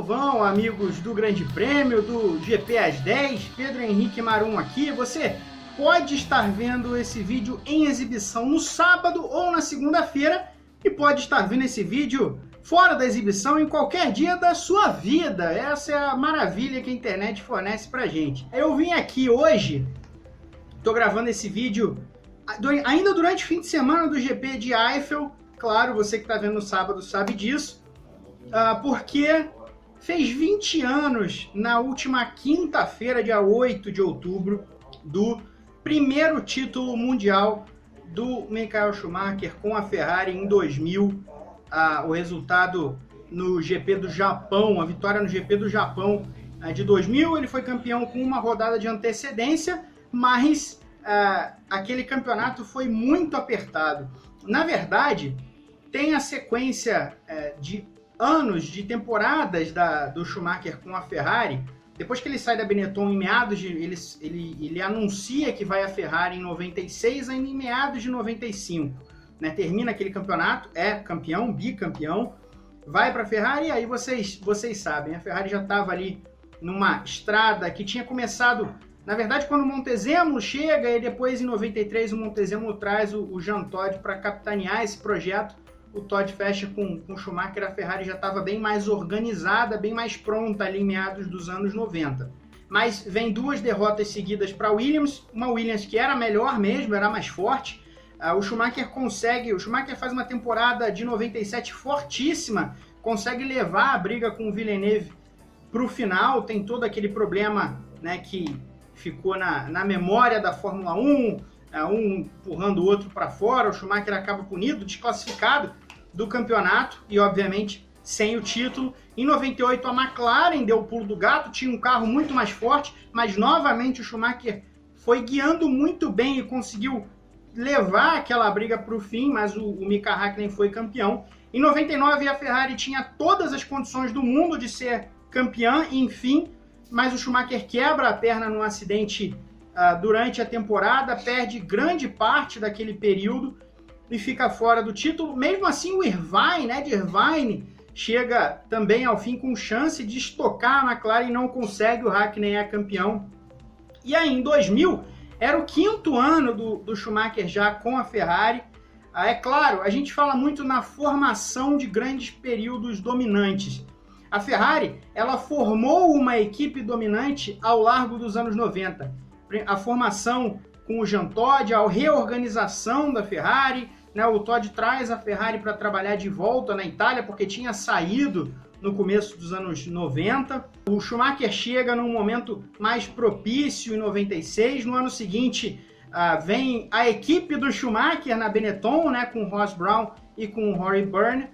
Galvão, amigos do Grande Prêmio, do GP às 10, Pedro Henrique Marum aqui. Você pode estar vendo esse vídeo em exibição no sábado ou na segunda-feira e pode estar vendo esse vídeo fora da exibição em qualquer dia da sua vida. Essa é a maravilha que a internet fornece pra gente. Eu vim aqui hoje, tô gravando esse vídeo ainda durante o fim de semana do GP de Eifel. Claro, você que está vendo no sábado sabe disso, porque fez 20 anos na última quinta-feira, dia 8 de outubro, do primeiro título mundial do Michael Schumacher com a Ferrari em 2000. O resultado no GP do Japão, a vitória no GP do Japão de 2000, ele foi campeão com uma rodada de antecedência, mas aquele campeonato foi muito apertado. Na verdade, tem a sequência de anos, de temporadas do Schumacher com a Ferrari. Depois que ele sai da Benetton em meados de... Ele anuncia que vai à Ferrari em 96, ainda em meados de 95. Né? Termina aquele campeonato, é campeão, bicampeão, vai para a Ferrari e aí vocês sabem, a Ferrari já estava ali numa estrada que tinha começado... Na verdade, quando o Montezemolo chega e depois em 93 o Montezemolo traz o Jean Todt para capitanear esse projeto, o Todt fecha com o Schumacher, a Ferrari já estava bem mais organizada, bem mais pronta ali em meados dos anos 90. Mas vem duas derrotas seguidas para a Williams, uma Williams que era melhor mesmo, era mais forte. O Schumacher faz uma temporada de 97 fortíssima, consegue levar a briga com o Villeneuve para o final, tem todo aquele problema, né, que ficou na memória da Fórmula 1, um empurrando o outro para fora, o Schumacher acaba punido, desclassificado do campeonato e, obviamente, sem o título. Em 98, a McLaren deu o pulo do gato, tinha um carro muito mais forte, mas, novamente, o Schumacher foi guiando muito bem e conseguiu levar aquela briga para o fim, mas o Mika Häkkinen foi campeão. Em 99, a Ferrari tinha todas as condições do mundo de ser campeã, enfim, mas o Schumacher quebra a perna num acidente durante a temporada, perde grande parte daquele período e fica fora do título. Mesmo assim, o Irvine chega também ao fim com chance de estocar a McLaren e não consegue, o Häkkinen é campeão. E aí, em 2000, era o quinto ano do Schumacher já com a Ferrari. É claro, a gente fala muito na formação de grandes períodos dominantes. A Ferrari, ela formou uma equipe dominante ao largo dos anos 90. A formação com o Jean Todt, a reorganização da Ferrari, né? O Todt traz a Ferrari para trabalhar de volta na Itália, porque tinha saído no começo dos anos 90. O Schumacher chega num momento mais propício em 96. No ano seguinte, vem a equipe do Schumacher na Benetton, né? Com Ross Brown e com Rory Byrne.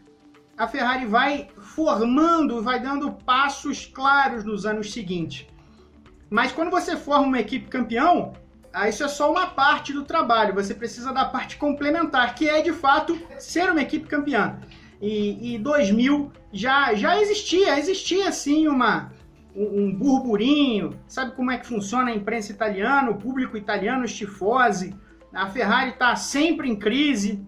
A Ferrari vai formando, vai dando passos claros nos anos seguintes. Mas quando você forma uma equipe campeão, isso é só uma parte do trabalho. Você precisa da parte complementar, que é, de fato, ser uma equipe campeã. E 2000 já existia sim um burburinho. Sabe como é que funciona a imprensa italiana, o público italiano, os tifosi. A Ferrari está sempre em crise.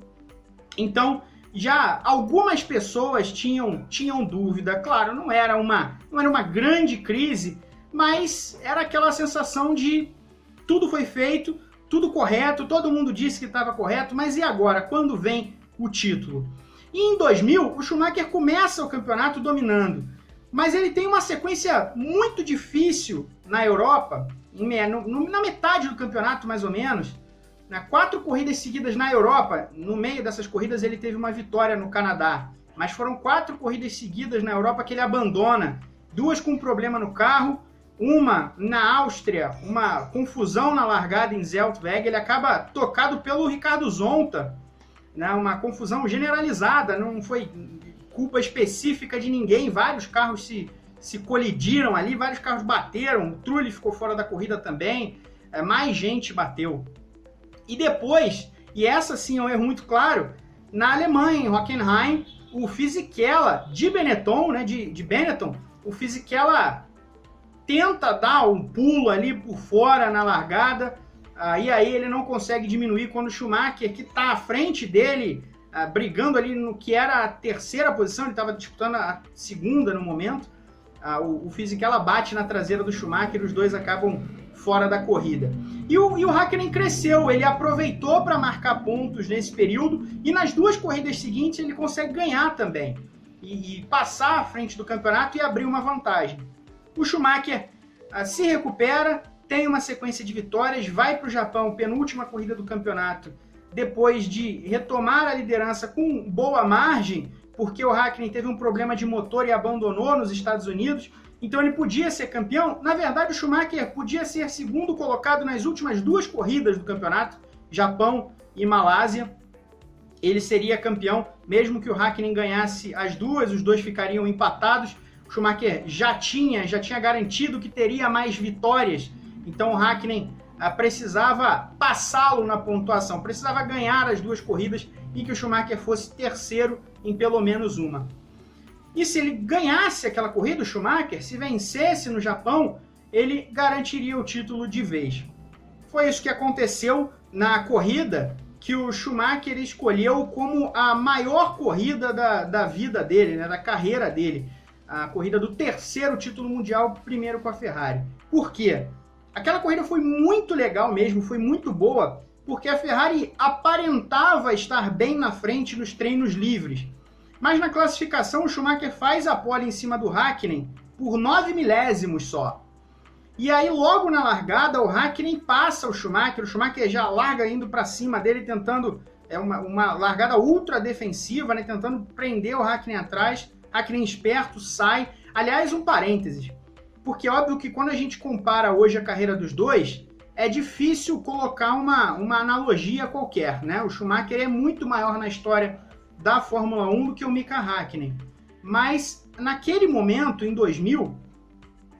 Então, já algumas pessoas tinham dúvida. Claro, não era uma grande crise, mas era aquela sensação de tudo foi feito, tudo correto, todo mundo disse que estava correto, mas e agora? Quando vem o título? E em 2000, o Schumacher começa o campeonato dominando, mas ele tem uma sequência muito difícil na Europa, na metade do campeonato mais ou menos. 4 corridas seguidas na Europa. No meio dessas corridas ele teve uma vitória no Canadá, mas foram 4 corridas seguidas na Europa que ele abandona, 2 com problema no carro, uma na Áustria, uma confusão na largada em Zeltweg, ele acaba tocado pelo Ricardo Zonta, né? Uma confusão generalizada, não foi culpa específica de ninguém, vários carros se colidiram ali, vários carros bateram, o Trulli ficou fora da corrida também, mais gente bateu. E depois, e essa sim é um erro muito claro, na Alemanha, em Hockenheim, o Fisichella de Benetton, né, de Benetton, o Fisichella tenta dar um pulo ali por fora na largada, e aí ele não consegue diminuir quando o Schumacher, que está à frente dele, brigando ali no que era a terceira posição, ele estava disputando a segunda no momento, o Fisichella bate na traseira do Schumacher e os dois acabam fora da corrida. E o Häkkinen cresceu, ele aproveitou para marcar pontos nesse período e nas duas corridas seguintes ele consegue ganhar também e passar à frente do campeonato e abrir uma vantagem. O Schumacher se recupera, tem uma sequência de vitórias, vai para o Japão, penúltima corrida do campeonato, depois de retomar a liderança com boa margem, porque o Häkkinen teve um problema de motor e abandonou nos Estados Unidos, então ele podia ser campeão. Na verdade, o Schumacher podia ser segundo colocado nas últimas duas corridas do campeonato, Japão e Malásia. Ele seria campeão, mesmo que o Häkkinen ganhasse as duas, os dois ficariam empatados. O Schumacher já tinha garantido que teria mais vitórias, então o Häkkinen precisava passá-lo na pontuação, precisava ganhar as duas corridas e que o Schumacher fosse terceiro em pelo menos uma. E se ele ganhasse aquela corrida, o Schumacher, se vencesse no Japão, ele garantiria o título de vez. Foi isso que aconteceu na corrida que o Schumacher escolheu como a maior corrida da vida dele, né, da carreira dele. A corrida do terceiro título mundial, primeiro com a Ferrari. Por quê? Aquela corrida foi muito legal mesmo, foi muito boa, porque a Ferrari aparentava estar bem na frente nos treinos livres. Mas na classificação o Schumacher faz a pole em cima do Häkkinen por 9 milésimos só. E aí logo na largada o Häkkinen passa o Schumacher já larga indo para cima dele, tentando, uma largada ultra defensiva, né, tentando prender o Häkkinen atrás. Häkkinen esperto, sai. Aliás, um parênteses, porque é óbvio que quando a gente compara hoje a carreira dos dois, é difícil colocar uma analogia qualquer, né? O Schumacher é muito maior na história da Fórmula 1 do que o Mika Häkkinen. Mas naquele momento, em 2000,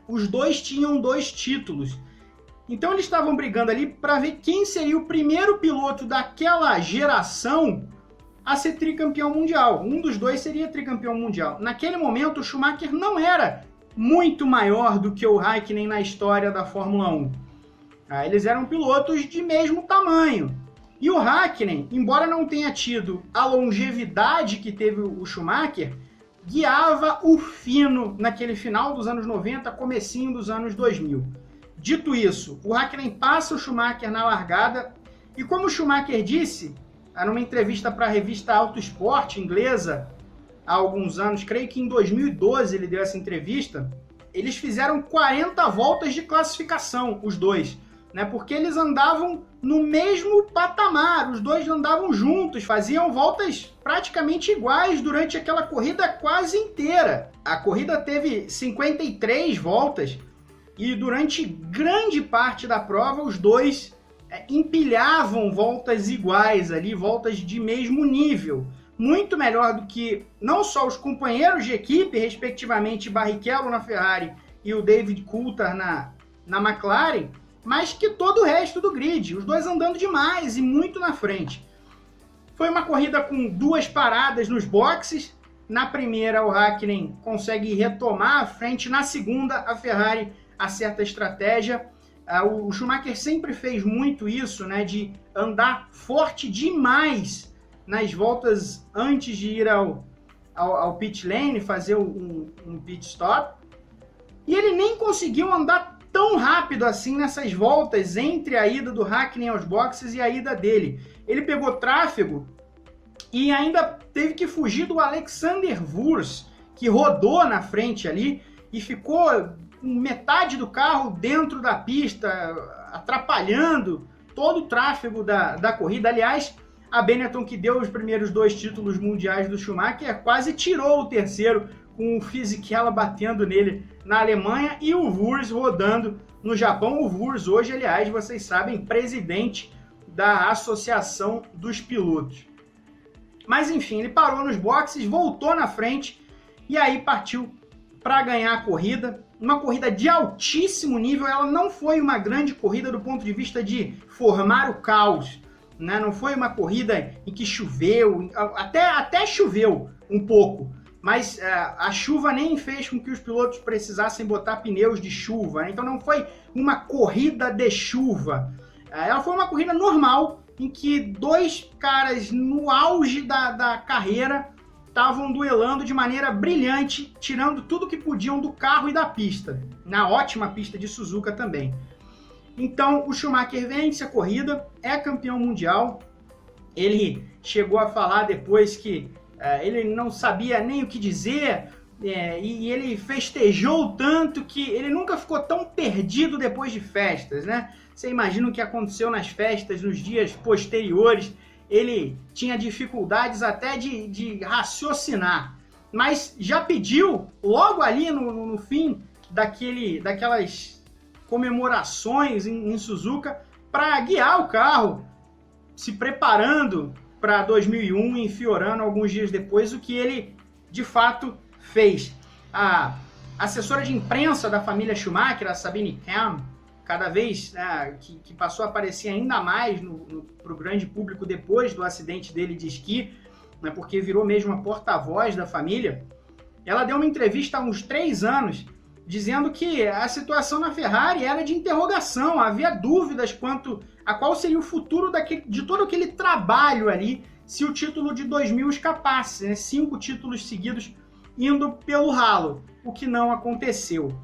os dois tinham 2 títulos. Então eles estavam brigando ali para ver quem seria o primeiro piloto daquela geração a ser tricampeão mundial. Um dos dois seria tricampeão mundial. Naquele momento, o Schumacher não era muito maior do que o Häkkinen na história da Fórmula 1. Eles eram pilotos de mesmo tamanho. E o Häkkinen, embora não tenha tido a longevidade que teve o Schumacher, guiava o fino naquele final dos anos 90, comecinho dos anos 2000. Dito isso, o Häkkinen passa o Schumacher na largada e, como o Schumacher disse, numa entrevista para a revista Auto Sport inglesa, há alguns anos, creio que em 2012 ele deu essa entrevista, eles fizeram 40 voltas de classificação, os dois, né? Porque eles andavam no mesmo patamar, os dois andavam juntos, faziam voltas praticamente iguais durante aquela corrida quase inteira. A corrida teve 53 voltas e durante grande parte da prova os dois empilhavam voltas iguais ali, voltas de mesmo nível. Muito melhor do que não só os companheiros de equipe, respectivamente Barrichello na Ferrari e o David Coulthard na McLaren, mas que todo o resto do grid, os dois andando demais e muito na frente. Foi uma corrida com 2 paradas nos boxes. Na primeira, o Häkkinen consegue retomar a frente. Na segunda, a Ferrari acerta a estratégia. O Schumacher sempre fez muito isso, né, de andar forte demais nas voltas antes de ir ao pit lane, fazer um pit stop. E ele nem conseguiu andar tão rápido assim nessas voltas entre a ida do Häkkinen aos boxes e a ida dele. Ele pegou tráfego e ainda teve que fugir do Alexander Wurz, que rodou na frente ali e ficou com metade do carro dentro da pista, atrapalhando todo o tráfego da corrida. Aliás, a Benetton, que deu os primeiros 2 títulos mundiais do Schumacher, quase tirou o terceiro, com o Fisichella batendo nele na Alemanha e o Wurz rodando no Japão. O Wurz hoje, aliás, vocês sabem, presidente da Associação dos Pilotos. Mas enfim, ele parou nos boxes, voltou na frente e aí partiu para ganhar a corrida. Uma corrida de altíssimo nível. Ela não foi uma grande corrida do ponto de vista de formar o caos, né? Não foi uma corrida em que choveu, até choveu um pouco, mas a chuva nem fez com que os pilotos precisassem botar pneus de chuva, né? Então não foi uma corrida de chuva. Ela foi uma corrida normal, em que 2 caras no auge da carreira estavam duelando de maneira brilhante, tirando tudo que podiam do carro e da pista, na ótima pista de Suzuka também. Então o Schumacher vence a corrida, é campeão mundial. Ele chegou a falar depois que ele não sabia nem o que dizer, e ele festejou tanto que ele nunca ficou tão perdido depois de festas, né? Você imagina o que aconteceu nas festas nos dias posteriores. Ele tinha dificuldades até de raciocinar, mas já pediu logo ali no fim daquelas comemorações em Suzuka para guiar o carro, se preparando para 2001 e enfiorando alguns dias depois, o que ele de fato fez. A assessora de imprensa da família Schumacher, a Sabine Kehm, cada vez que passou a aparecer ainda mais para o grande público depois do acidente dele de esqui, né, porque virou mesmo a porta-voz da família, ela deu uma entrevista há uns 3 anos dizendo que a situação na Ferrari era de interrogação, havia dúvidas quanto a qual seria o futuro de todo aquele trabalho ali se o título de 2000 escapasse, né, 5 títulos seguidos indo pelo ralo, o que não aconteceu.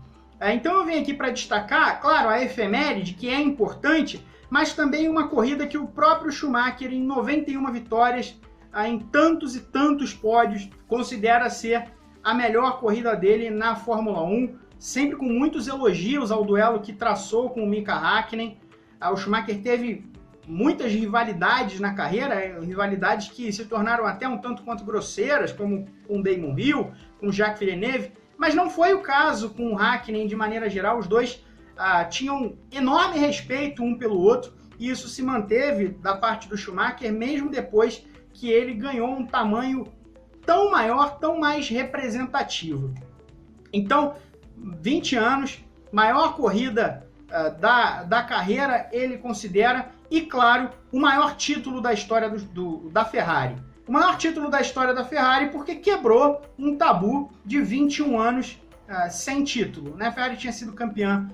Então eu venho aqui para destacar, claro, a efeméride, que é importante, mas também uma corrida que o próprio Schumacher, em 91 vitórias, em tantos e tantos pódios, considera ser a melhor corrida dele na Fórmula 1, sempre com muitos elogios ao duelo que traçou com o Mika Häkkinen. O Schumacher teve muitas rivalidades na carreira, rivalidades que se tornaram até um tanto quanto grosseiras, como com Damon Hill, com Jacques Villeneuve, mas não foi o caso com o Häkkinen de maneira geral. Os dois tinham enorme respeito um pelo outro, e isso se manteve da parte do Schumacher mesmo depois que ele ganhou um tamanho tão maior, tão mais representativo. Então, 20 anos, maior corrida da carreira, ele considera, e claro, o maior título da história da Ferrari. O maior título da história da Ferrari porque quebrou um tabu de 21 anos sem título, né? A Ferrari tinha sido campeã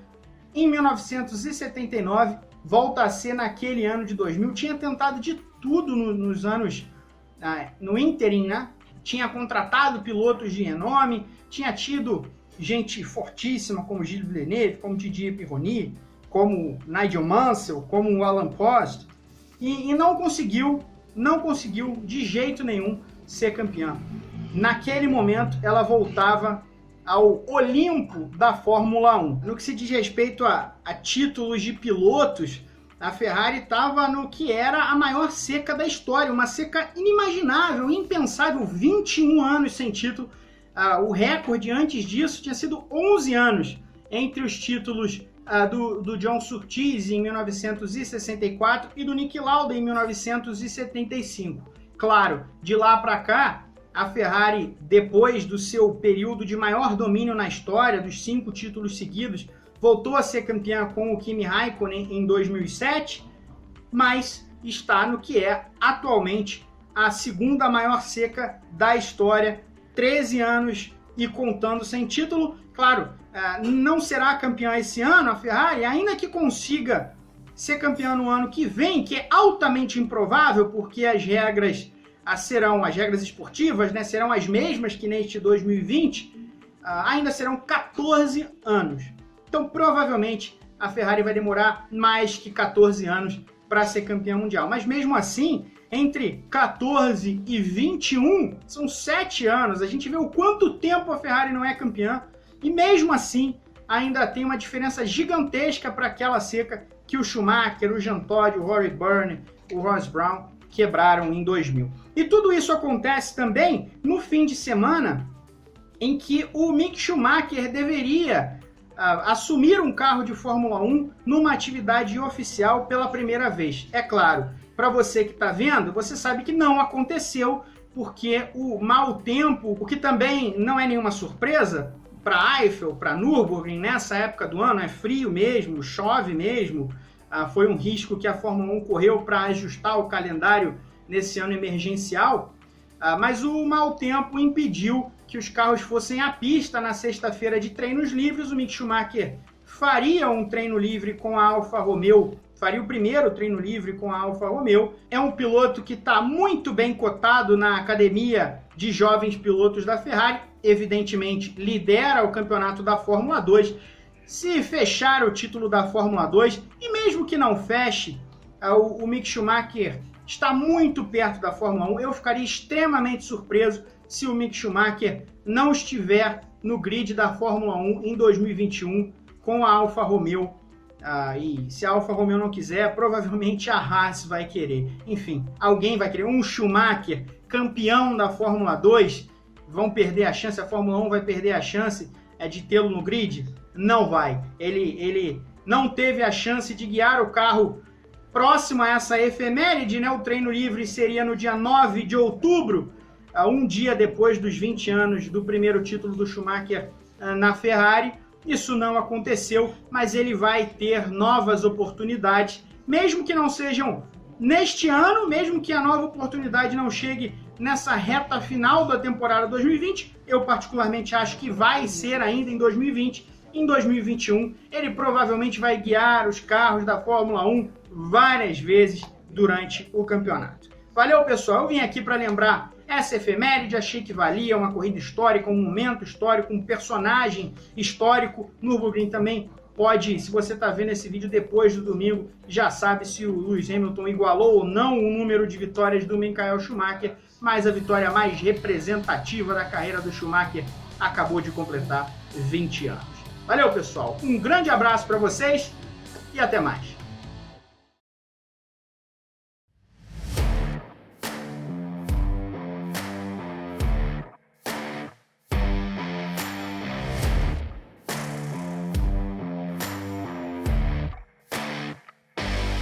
em 1979, volta a ser naquele ano de 2000, tinha tentado de tudo nos anos, no ínterim, né? Tinha contratado pilotos de renome, tinha tido gente fortíssima como Gilles Villeneuve, como Didier Pironi, como Nigel Mansell, como o Alan Prost, e não conseguiu de jeito nenhum ser campeã. Naquele momento, ela voltava ao Olimpo da Fórmula 1. No que se diz respeito a títulos de pilotos, a Ferrari estava no que era a maior seca da história, uma seca inimaginável, impensável, 21 anos sem título. O recorde antes disso tinha sido 11 anos entre os títulos do John Surtees em 1964 e do Niki Lauda em 1975. Claro, de lá para cá, a Ferrari, depois do seu período de maior domínio na história, dos 5 títulos seguidos, voltou a ser campeã com o Kimi Raikkonen em 2007, mas está no que é atualmente a segunda maior seca da história, 13 anos e contando sem título. Claro, não será campeã esse ano a Ferrari, ainda que consiga ser campeã no ano que vem, que é altamente improvável, porque as regras esportivas, né, serão as mesmas que neste 2020, ainda serão 14 anos. Então, provavelmente, a Ferrari vai demorar mais que 14 anos para ser campeã mundial. Mas mesmo assim, entre 14 e 21, são 7 anos. A gente vê o quanto tempo a Ferrari não é campeã, e mesmo assim, ainda tem uma diferença gigantesca para aquela seca que o Schumacher, o Jean Todt, o Rory Byrne, o Ross Brown quebraram em 2000. E tudo isso acontece também no fim de semana em que o Mick Schumacher deveria assumir um carro de Fórmula 1 numa atividade oficial pela primeira vez. É claro, para você que está vendo, você sabe que não aconteceu, porque o mau tempo, o que também não é nenhuma surpresa, para Eifel, para Nürburgring, nessa época do ano, é frio mesmo, chove mesmo, foi um risco que a Fórmula 1 correu para ajustar o calendário nesse ano emergencial, mas o mau tempo impediu que os carros fossem à pista na sexta-feira de treinos livres. O Mick Schumacher faria um treino livre com a Alfa Romeo faria o primeiro treino livre com a Alfa Romeo. É um piloto que está muito bem cotado na academia de jovens pilotos da Ferrari, evidentemente lidera o campeonato da Fórmula 2. Se fechar o título da Fórmula 2, e mesmo que não feche, o Mick Schumacher está muito perto da Fórmula 1. Eu ficaria extremamente surpreso se o Mick Schumacher não estiver no grid da Fórmula 1 em 2021 com a Alfa Romeo. E se a Alfa Romeo não quiser, provavelmente a Haas vai querer. Enfim, alguém vai querer. Um Schumacher, campeão da Fórmula 2, vão perder a chance, a Fórmula 1 vai perder a chance de tê-lo no grid? Não vai. Ele não teve a chance de guiar o carro próximo a essa efeméride, né? O treino livre seria no dia 9 de outubro, um dia depois dos 20 anos do primeiro título do Schumacher na Ferrari. Isso não aconteceu, mas ele vai ter novas oportunidades, mesmo que não sejam neste ano, mesmo que a nova oportunidade não chegue nessa reta final da temporada 2020. Eu particularmente acho que vai ser ainda em 2020. Em 2021, ele provavelmente vai guiar os carros da Fórmula 1 várias vezes durante o campeonato. Valeu, pessoal. Eu vim aqui para lembrar essa efeméride, achei que valia, uma corrida histórica, um momento histórico, um personagem histórico. Nürburgring também pode, se você está vendo esse vídeo depois do domingo, já sabe se o Lewis Hamilton igualou ou não o número de vitórias do Michael Schumacher, mas a vitória mais representativa da carreira do Schumacher acabou de completar 20 anos. Valeu, pessoal. Um grande abraço para vocês e até mais.